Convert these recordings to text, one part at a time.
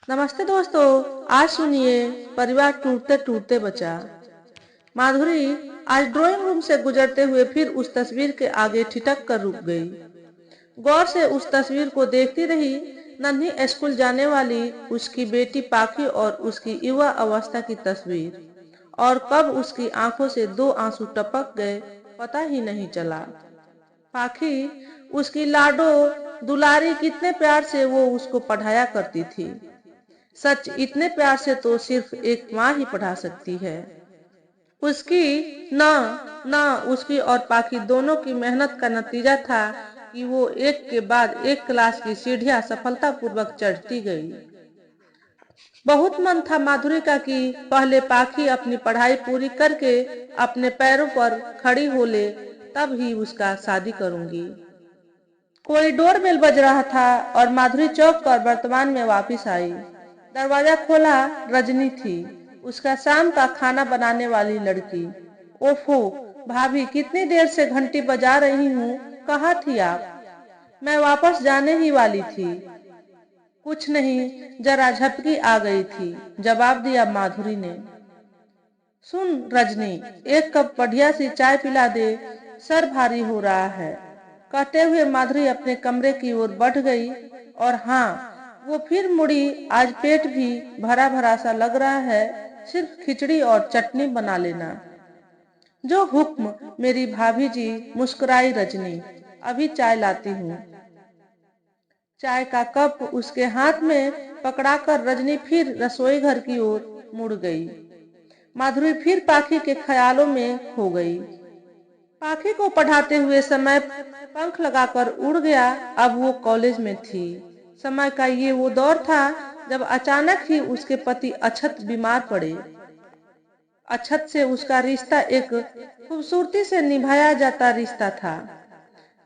नमस्ते दोस्तों। आज सुनिए, परिवार टूटते टूटते बचा। माधुरी आज ड्राइंग रूम से गुजरते हुए फिर उस तस्वीर के आगे ठिठक कर रुक गई। गौर से उस तस्वीर को देखती रही। नन्ही स्कूल जाने वाली उसकी बेटी पाखी और उसकी युवा अवस्था की तस्वीर। और कब उसकी आंखों से दो आंसू टपक गए पता ही नहीं चला। पाखी, उसकी लाडो दुलारी, कितने प्यार से वो उसको पढ़ाया करती थी। सच, इतने प्यार से तो सिर्फ एक माँ ही पढ़ा सकती है। उसकी ना ना उसकी और पाखी दोनों की मेहनत का नतीजा था कि वो एक के बाद एक क्लास की सीढ़ियां सफलतापूर्वक चढ़ती गई। बहुत मन था माधुरी का कि पहले पाखी अपनी पढ़ाई पूरी करके अपने पैरों पर खड़ी हो ले, तब ही उसका शादी करूंगी। कोई डोरबेल बज रहा था और माधुरी चौंक कर वर्तमान में वापस आई। दरवाजा खोला, रजनी थी, उसका शाम का खाना बनाने वाली लड़की। ओफो भाभी, कितनी देर से घंटी बजा रही हूँ, कहाँ थी आप? मैं वापस जाने ही वाली थी। कुछ नहीं, जरा झपकी आ गई थी, जवाब दिया माधुरी ने। सुन रजनी, एक कप बढ़िया सी चाय पिला दे, सर भारी हो रहा है। कहते हुए माधुरी अपने कमरे की ओर बढ़ गई। और हाँ, वो फिर मुड़ी। आज पेट भी भरा भरा सा लग रहा है, सिर्फ खिचड़ी और चटनी बना लेना। जो हुक्म मेरी भाभी जी, मुस्कुराई रजनी। अभी चाय लाती हूँ। चाय का कप उसके हाथ में पकड़ाकर रजनी फिर रसोई घर की ओर मुड़ गई। माधुरी फिर पाखी के ख्यालों में खो गई। पाखी को पढ़ाते हुए समय पंख लगाकर उड़ गया। अब वो कॉलेज में थी। समय का ये वो दौर था जब अचानक ही उसके पति अछत बीमार पड़े। अछत से उसका रिश्ता एक खूबसूरती से निभाया जाता रिश्ता था,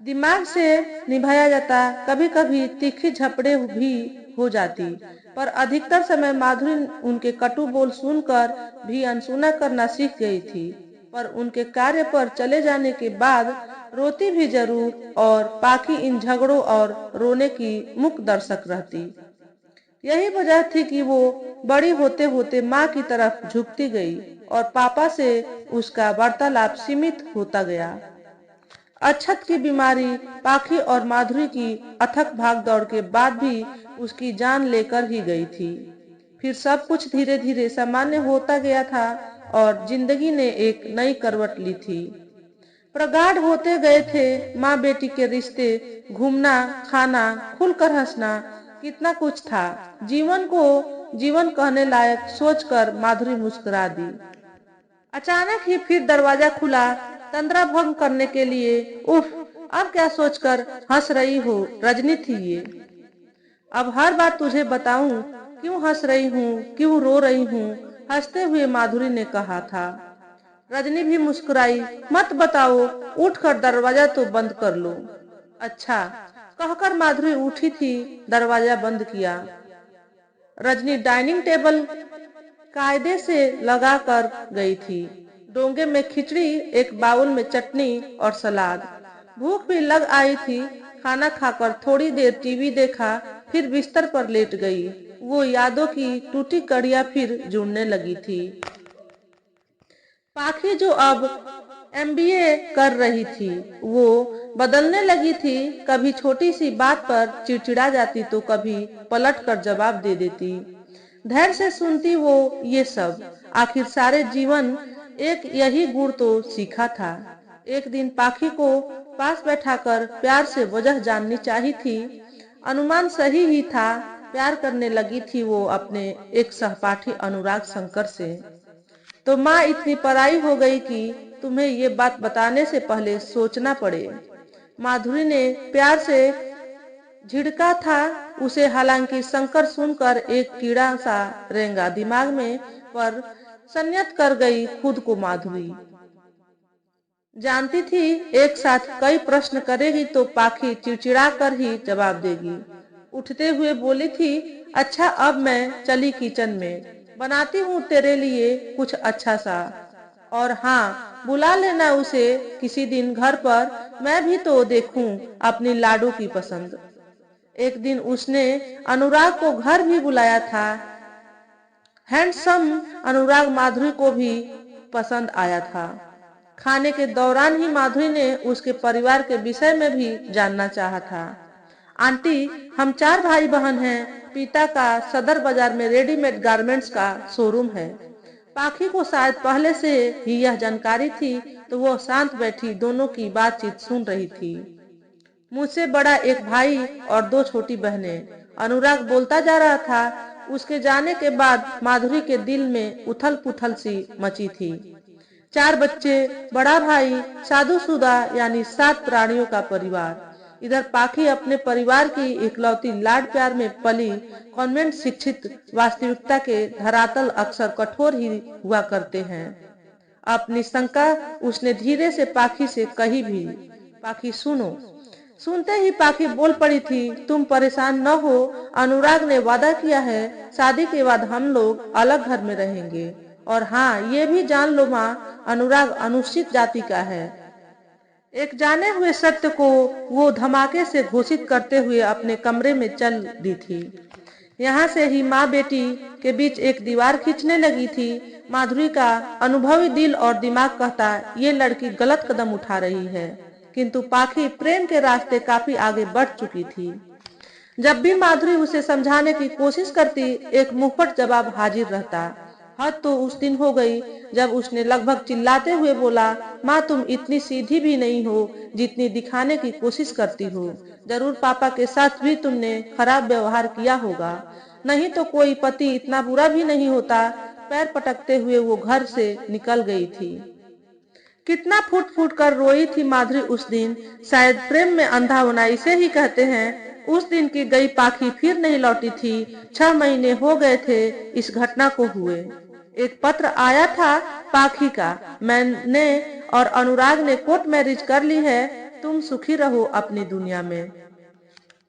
दिमाग से निभाया जाता। कभी कभी तीखी झपड़े भी हो जाती, पर अधिकतर समय माधुरी उनके कटु बोल सुनकर भी अनसुना करना सीख गई थी। पर उनके कार्य पर चले जाने के बाद रोती भी जरूर, और पाखी इन झगड़ों और रोने की मूक दर्शक रहती। यही वजह थी कि वो बड़ी होते होते माँ की तरफ झुकती गई और पापा से उसका वार्तालाप सीमित होता गया। अक्षत की बीमारी पाखी और माधुरी की अथक भागदौड़ के बाद भी उसकी जान लेकर ही गई थी। फिर सब कुछ धीरे धीरे सामान्य होता गया था और जिंदगी ने एक नई करवट ली थी। प्रगाढ़ होते गए थे माँ बेटी के रिश्ते, घूमना, खाना, खुलकर हंसना, कितना कुछ था। जीवन को जीवन कहने लायक सोचकर माधुरी मुस्कुरा दी। अचानक ही फिर दरवाजा खुला, तंद्रा भंग करने के लिए। उफ, अब क्या सोचकर हंस रही हो? रजनी थी ये। अब हर बात तुझे बताऊं, क्यों हंस रही हूँ, क्यों रो रही हूँ? हंसते हुए माधुरी ने कहा था। रजनी भी मुस्कुराई। मत बताओ, उठकर दरवाजा तो बंद कर लो। अच्छा, कहकर माधुरी उठी थी, दरवाजा बंद किया। रजनी डाइनिंग टेबल कायदे से लगा कर गई थी। डोंगे में खिचड़ी, एक बाउल में चटनी और सलाद। भूख भी लग आई थी। खाना खाकर थोड़ी देर टीवी देखा, फिर बिस्तर पर लेट गई। वो यादों की टूटी कड़ियां फिर जुड़ने लगी थी। पाखी जो अब एमबीए कर रही थी, वो बदलने लगी थी। कभी छोटी सी बात पर चिड़चिड़ा जाती तो कभी पलट कर जवाब दे देती। धैर्य से सुनती वो ये सब। आखिर सारे जीवन एक यही गुण तो सीखा था। एक दिन पाखी को पास बैठाकर प्यार से वजह जाननी चाहिए थी। अनुमान सही ही था। प्यार करने लगी थी वो अपने एक सहपाठी अनुराग शंकर से। तो माँ इतनी पराई हो गई कि तुम्हें ये बात बताने से पहले सोचना पड़े। माधुरी ने प्यार से झिड़का था उसे। हालांकि शंकर सुनकर एक कीड़ा सा रेंगा दिमाग में, पर संयत कर गई खुद को माधुरी। जानती थी एक साथ कई प्रश्न करेगी तो पाखी चिड़चिड़ा कर ही जवाब देगी। उठते हुए बोली थी, अच्छा अब मैं चली किचन में, बनाती हूँ तेरे लिए कुछ अच्छा सा। और हाँ, बुला लेना उसे किसी दिन घर पर, मैं भी तो देखूं अपनी लाडू की पसंद। एक दिन उसने अनुराग को घर भी बुलाया था। हैंडसम अनुराग माधुरी को भी पसंद आया था। खाने के दौरान ही माधुरी ने उसके परिवार के विषय में भी जानना चाहा था। आंटी, हम 4 भाई बहन हैं। पिता का सदर बाजार में रेडीमेड गारमेंट्स का शोरूम है। पाखी को शायद पहले से ही यह जानकारी थी, तो वो शांत बैठी दोनों की बातचीत सुन रही थी। मुझसे बड़ा एक भाई और 2 छोटी बहनें, अनुराग बोलता जा रहा था। उसके जाने के बाद माधुरी के दिल में उथल पुथल सी मची थी। 4 बच्चे, बड़ा भाई, शादीशुदा यानी 7 प्राणियों का परिवार। इधर पाखी अपने परिवार की इकलौती लाड प्यार में पली कॉन्वेंट शिक्षित। वास्तविकता के धरातल अक्सर कठोर ही हुआ करते हैं। अपनी शंका उसने धीरे से पाखी से कही भी। पाखी सुनो। सुनते ही पाखी बोल पड़ी थी, तुम परेशान न हो। अनुराग ने वादा किया है, शादी के बाद हम लोग अलग घर में रहेंगे। और हाँ, ये भी जान लो माँ, अनुराग अनुसूचित जाति का है। एक जाने हुए सत्य को वो धमाके से घोषित करते हुए अपने कमरे में चल दी थी। यहाँ से ही माँ बेटी के बीच एक दीवार खींचने लगी थी। माधुरी का अनुभवी दिल और दिमाग कहता, ये लड़की गलत कदम उठा रही है, किंतु पाखी प्रेम के रास्ते काफी आगे बढ़ चुकी थी। जब भी माधुरी उसे समझाने की कोशिश करती, एक मुंहफट जवाब हाजिर रहता। हद तो उस दिन हो गई जब उसने लगभग चिल्लाते हुए बोला, माँ तुम इतनी सीधी भी नहीं हो जितनी दिखाने की कोशिश करती हो। जरूर पापा के साथ भी तुमने खराब व्यवहार किया होगा, नहीं तो कोई पति इतना बुरा भी नहीं होता। पैर पटकते हुए वो घर से निकल गई थी। कितना फूट फूट कर रोई थी माधुरी उस दिन। शायद प्रेम में अंधा होना इसे ही कहते हैं। उस दिन की गई पाखी फिर नहीं लौटी थी। 6 महीने हो गए थे इस घटना को हुए। एक पत्र आया था पाखी का, मैंने और अनुराग ने कोर्ट मैरिज कर ली है। तुम सुखी रहो अपनी दुनिया में।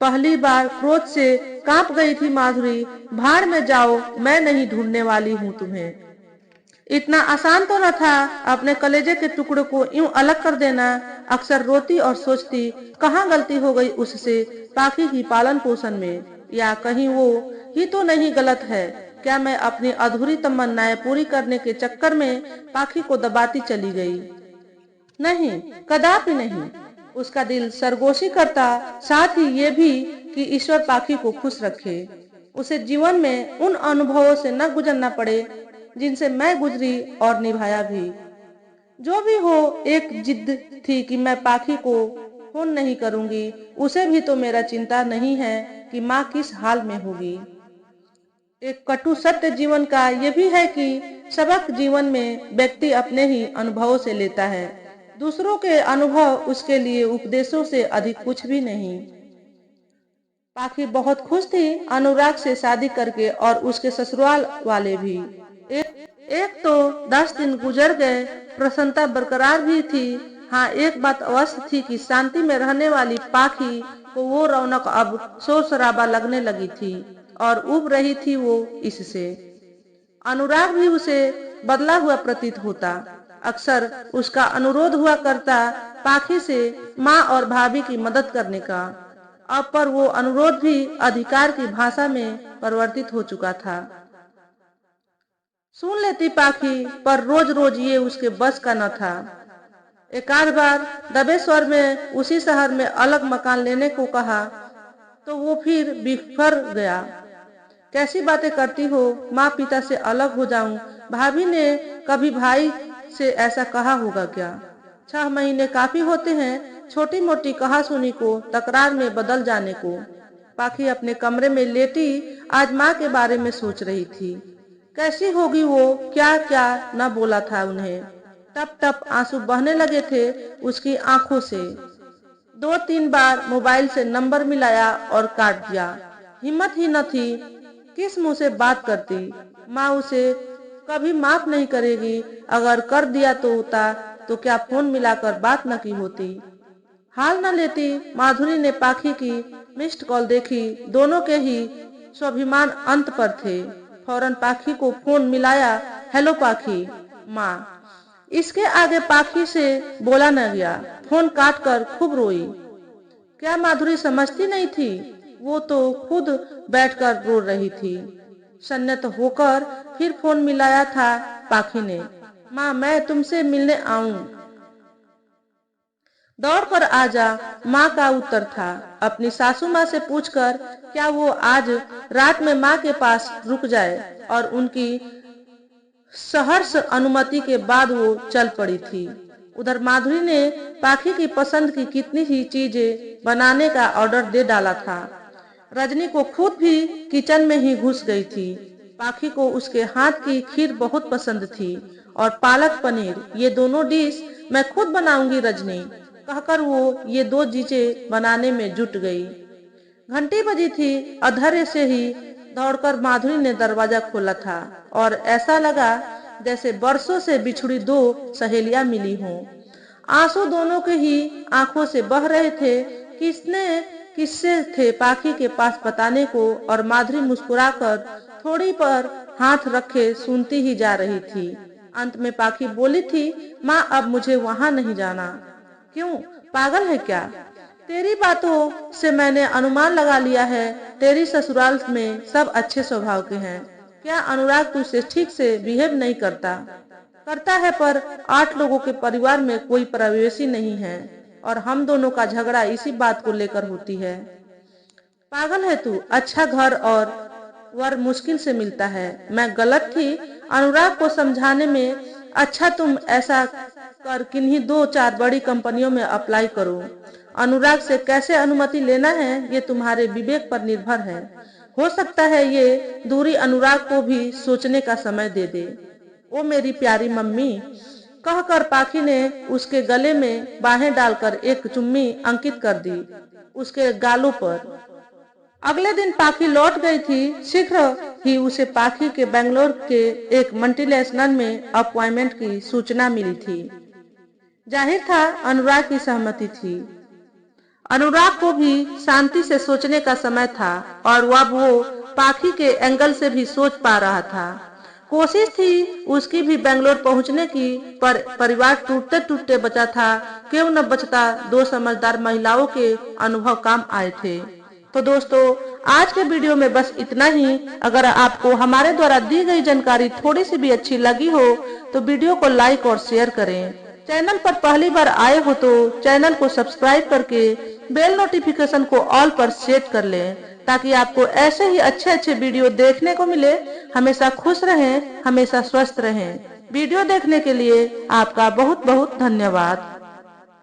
पहली बार क्रोध से कांप गई थी माधुरी। भाड़ में जाओ, मैं नहीं ढूंढने वाली हूँ तुम्हें। इतना आसान तो न था अपने कलेजे के टुकड़े को यूं अलग कर देना। अक्सर रोती और सोचती, कहाँ गलती हो गई उससे पाखी की पालन पोषण में, या कहीं वो ही तो नहीं गलत है। क्या मैं अपनी अधूरी तमन्नाएं पूरी करने के चक्कर में पाखी को दबाती चली गई? नहीं, कदापि नहीं। उसका दिल सरगोशी करता, साथ ही ये भी कि ईश्वर पाखी को खुश रखे, उसे जीवन में उन अनुभवों से न गुजरना पड़े जिनसे मैं गुजरी और निभाया भी। जो भी हो, एक जिद थी कि मैं पाखी को फोन नहीं करूंगी। उसे भी तो मेरा चिंता नहीं है कि माँ किस हाल में होगी। एक कटु सत्य जीवन का ये भी है कि सबक जीवन में व्यक्ति अपने ही अनुभवों से लेता है। दूसरों के अनुभव उसके लिए उपदेशों से अधिक कुछ भी नहीं। पाखी बहुत खुश थी अनुराग से शादी करके, और उसके ससुराल वाले भी। एक तो 10 दिन गुजर गए, प्रसन्नता बरकरार भी थी। हाँ, एक बात अवश्य थी कि शांति में रहने वाली पाखी को वो रौनक अब शोर शराबा लगने लगी थी, और उब रही थी वो इससे। अनुराग भी उसे बदला हुआ प्रतीत होता। अक्सर उसका अनुरोध हुआ करता पाखी से माँ और भाभी की मदद करने का। अब पर वो अनुरोध भी अधिकार की भाषा में परिवर्तित हो चुका था। सुन लेती पाखी, पर रोज रोज ये उसके बस का न था। एक आध बार दबे स्वर में उसी शहर में अलग मकान लेने को कहा तो वो फिर बिफर गया। कैसी बातें करती हो, माँ पिता से अलग हो जाऊं। भाभी ने कभी भाई से ऐसा कहा होगा क्या? 6 महीने काफी होते हैं छोटी मोटी कहा सुनी को तकरार में बदल जाने को। पाखी अपने कमरे में लेटी आज माँ के बारे में सोच रही थी। कैसी होगी वो, क्या क्या न बोला था उन्हें। टप टप आंसू बहने लगे थे उसकी आंखों से। 2-3 बार मोबाइल से नंबर मिलाया और काट दिया। हिम्मत ही न थी, किस मुंह से बात करती। माँ उसे कभी माफ नहीं करेगी। अगर कर दिया तो होता तो क्या फोन मिलाकर बात न की होती। हाल न लेती। माधुरी ने पाखी की मिस्ड कॉल देखी, दोनों के ही स्वाभिमान अंत पर थे। फौरन पाखी को फोन मिलाया। हेलो पाखी। माँ। इसके आगे पाखी से बोला न गया। फोन काट कर खूब रोई। क्या माधुरी समझती नहीं थी? वो तो खुद बैठकर रो रही थी। सन्नत होकर फिर फोन मिलाया था पाखी ने। माँ, मैं तुमसे मिलने आऊं? दौड़कर आजा, माँ का उत्तर था। अपनी सासू माँ से पूछकर क्या वो आज रात में माँ के पास रुक जाए, और उनकी सहर्ष अनुमति के बाद वो चल पड़ी थी। उधर माधुरी ने पाखी की पसंद की कितनी ही चीजें बनाने का ऑर्डर दे डाला था। रजनी को खुद भी किचन में ही घुस गई थी। पाखी को उसके हाथ की खीर बहुत पसंद थी और पालक पनीर, ये दोनों डिश मैं खुद बनाऊंगी रजनी, कहकर वो ये दो चीजें बनाने में जुट गई। घंटी बजी थी। अधर्य से ही दौड़कर माधुरी ने दरवाजा खोला था और ऐसा लगा जैसे बरसों से बिछुड़ी दो सहेलियां मिली हों। आंसू दोनों के ही आंखों से बह रहे थे। किस्से थे पाखी के पास बताने को, और माधुरी मुस्कुराकर थोड़ी पर हाथ रखे सुनती ही जा रही थी। अंत में पाखी बोली थी, माँ, अब मुझे वहां नहीं जाना। क्यों, पागल है क्या? तेरी बातों से मैंने अनुमान लगा लिया है, तेरी ससुराल में सब अच्छे स्वभाव के हैं। क्या अनुराग तुझसे ठीक से बिहेव नहीं करता? करता है, पर 8 लोगों के परिवार में कोई प्राइवेसी नहीं है और हम दोनों का झगड़ा इसी बात को लेकर होती है। पागल है तू, अच्छा घर और वर मुश्किल से मिलता है। मैं गलत थी अनुराग को समझाने में। अच्छा, तुम ऐसा कर किन्हीं 2-4 बड़ी कंपनियों में अप्लाई करो। अनुराग से कैसे अनुमति लेना है ये तुम्हारे विवेक पर निर्भर है। हो सकता है ये दूरी अनुराग को भी सोचने का समय दे दे। ओ मेरी प्यारी मम्मी, कहकर पाखी ने उसके गले में बाहें डालकर एक चुम्मी अंकित कर दी उसके गालों पर। अगले दिन पाखी लौट गई थी। शीघ्र ही उसे पाखी के बेंगलोर के एक मल्टीनेशनल में अपॉइंटमेंट की सूचना मिली थी। जाहिर था अनुराग की सहमति थी। अनुराग को भी शांति से सोचने का समय था और अब वो पाखी के एंगल से भी सोच पा रहा था। कोशिश थी उसकी भी बेंगलोर पहुंचने की, पर परिवार टूटते टूटते बचा था। क्यों न बचता, 2 समझदार महिलाओं के अनुभव काम आए थे। तो दोस्तों, आज के वीडियो में बस इतना ही। अगर आपको हमारे द्वारा दी गई जानकारी थोड़ी सी भी अच्छी लगी हो तो वीडियो को लाइक और शेयर करें। चैनल पर पहली बार आए हो तो चैनल को सब्सक्राइब करके बेल नोटिफिकेशन को ऑल पर सेट कर लें, ताकि आपको ऐसे ही अच्छे वीडियो देखने को मिले। हमेशा खुश रहें, हमेशा स्वस्थ रहें। वीडियो देखने के लिए आपका बहुत बहुत धन्यवाद।